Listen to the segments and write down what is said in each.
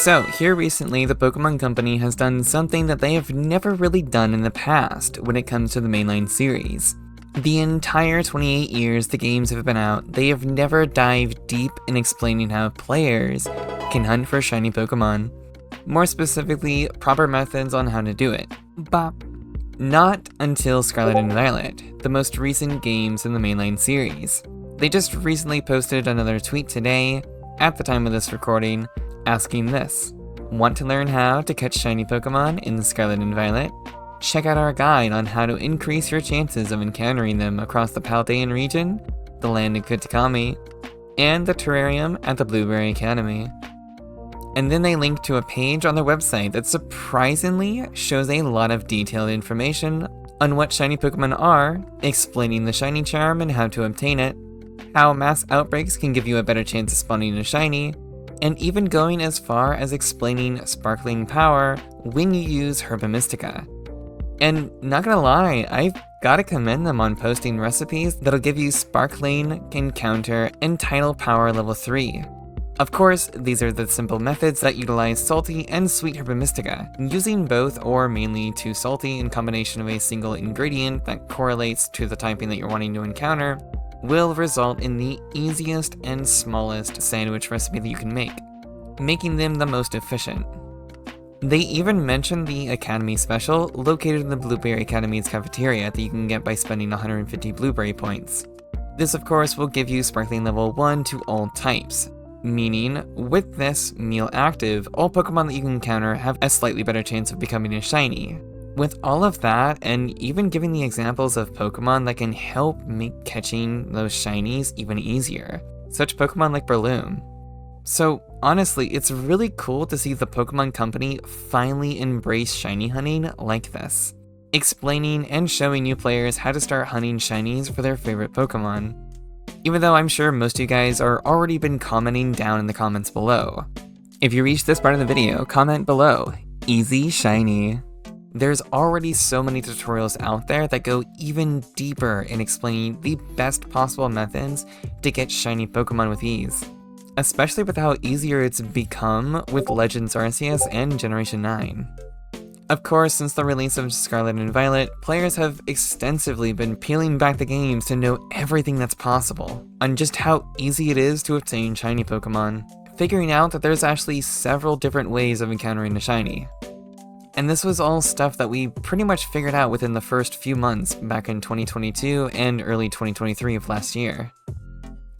So, here recently, the Pokemon Company has done something that they have never really done in the past when it comes to the mainline series. The entire 28 years the games have been out, they have never dived deep in explaining how players can hunt for shiny Pokemon. More specifically, proper methods on how to do it. But not until Scarlet and Violet, the most recent games in the mainline series. They just recently posted another tweet today, at the time of this recording, asking this: want to learn how to catch shiny Pokemon in Scarlet and Violet? Check out our guide on how to increase your chances of encountering them across the Paldean region, the land of Kitakami, and the terrarium at the Blueberry Academy. And then they link to a page on their website that surprisingly shows a lot of detailed information on what shiny Pokemon are, explaining the shiny charm and how to obtain it, how mass outbreaks can give you a better chance of spawning a shiny, and even going as far as explaining Sparkling Power when you use Herba Mystica. And not gonna lie, I've gotta commend them on posting recipes that'll give you Sparkling, Encounter, and Tidal Power level 3. Of course, these are the simple methods that utilize Salty and Sweet Herba Mystica. Using both, or mainly 2 Salty in combination of a single ingredient that correlates to the typing that you're wanting to encounter, will result in the easiest and smallest sandwich recipe that you can make, making them the most efficient. They even mentioned the Academy Special located in the Blueberry Academy's cafeteria that you can get by spending 150 Blueberry points. This of course will give you Sparkling level 1 to all types, meaning with this meal active, all Pokemon that you can encounter have a slightly better chance of becoming a shiny. With all of that, and even giving the examples of Pokemon that can help make catching those shinies even easier, such Pokemon like Breloom. So honestly, it's really cool to see the Pokemon Company finally embrace shiny hunting like this, explaining and showing new players how to start hunting shinies for their favorite Pokemon. Even though I'm sure most of you guys are already been commenting down in the comments below. If you reached this part of the video, comment below, easy shiny. There's already so many tutorials out there that go even deeper in explaining the best possible methods to get shiny Pokemon with ease, especially with how easier it's become with Legends Arceus and Generation 9. Of course, since the release of Scarlet and Violet, players have extensively been peeling back the games to know everything that's possible on just how easy it is to obtain shiny Pokemon, figuring out that there's actually several different ways of encountering a shiny. And this was all stuff that we pretty much figured out within the first few months back in 2022 and early 2023 of last year.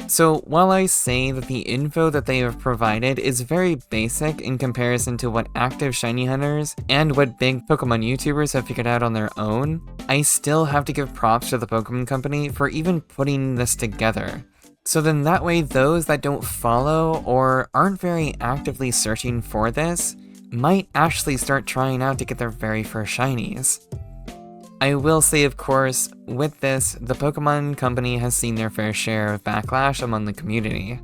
So while I say that the info that they have provided is very basic in comparison to what active shiny hunters and what big Pokemon YouTubers have figured out on their own, I still have to give props to the Pokemon Company for even putting this together. So then that way those that don't follow or aren't very actively searching for this might actually start trying out to get their very first shinies. I will say, of course, with this, the Pokemon Company has seen their fair share of backlash among the community.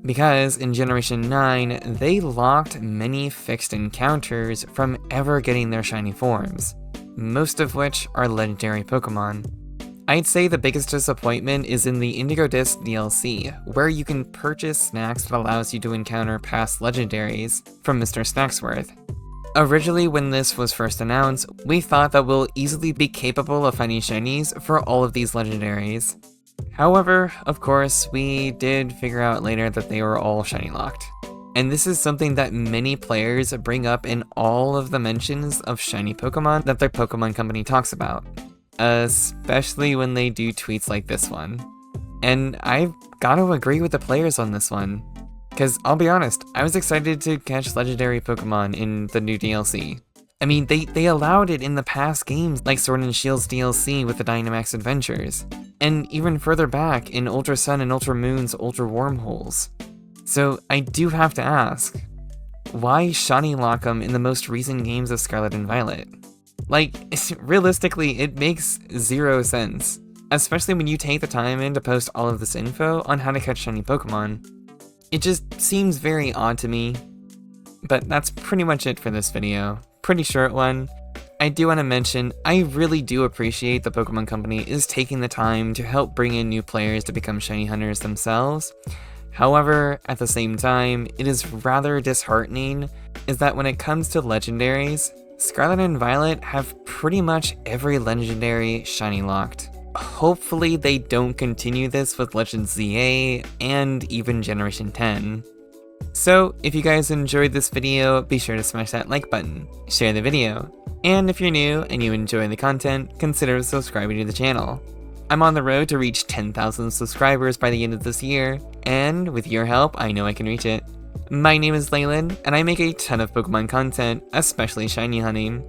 Because in Generation 9, they locked many fixed encounters from ever getting their shiny forms, most of which are legendary Pokemon. I'd say the biggest disappointment is in the Indigo Disc DLC, where you can purchase snacks that allows you to encounter past legendaries from Mr. Snacksworth. Originally, when this was first announced, we thought that we'll easily be capable of finding shinies for all of these legendaries. However, of course, we did figure out later that they were all shiny locked. And this is something that many players bring up in all of the mentions of shiny Pokemon that their Pokemon Company talks about, especially when they do tweets like this one. And I've gotta agree with the players on this one. Because I'll be honest, I was excited to catch legendary Pokemon in the new DLC. I mean, they allowed it in the past games like Sword and Shield's DLC with the Dynamax Adventures, and even further back in Ultra Sun and Ultra Moon's Ultra Wormholes. So I do have to ask, why shiny lock them in the most recent games of Scarlet and Violet? Like, realistically, it makes zero sense, especially when you take the time in to post all of this info on how to catch shiny Pokemon. It just seems very odd to me. But that's pretty much it for this video. Pretty short one. I do want to mention, I really do appreciate the Pokemon Company is taking the time to help bring in new players to become shiny hunters themselves. However, at the same time, it is rather disheartening is that when it comes to legendaries, Scarlet and Violet have pretty much every legendary shiny locked. Hopefully they don't continue this with Legends ZA and even Generation 10. So, if you guys enjoyed this video, be sure to smash that like button, share the video, and if you're new and you enjoy the content, consider subscribing to the channel. I'm on the road to reach 10,000 subscribers by the end of this year, and with your help, I know I can reach it. My name is Leyland, and I make a ton of Pokemon content, especially shiny hunting.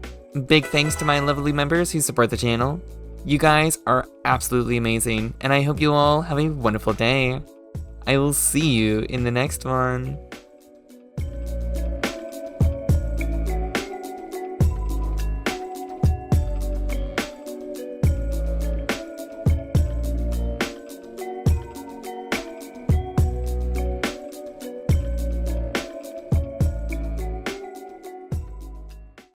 Big thanks to my lovely members who support the channel. You guys are absolutely amazing, and I hope you all have a wonderful day. I will see you in the next one.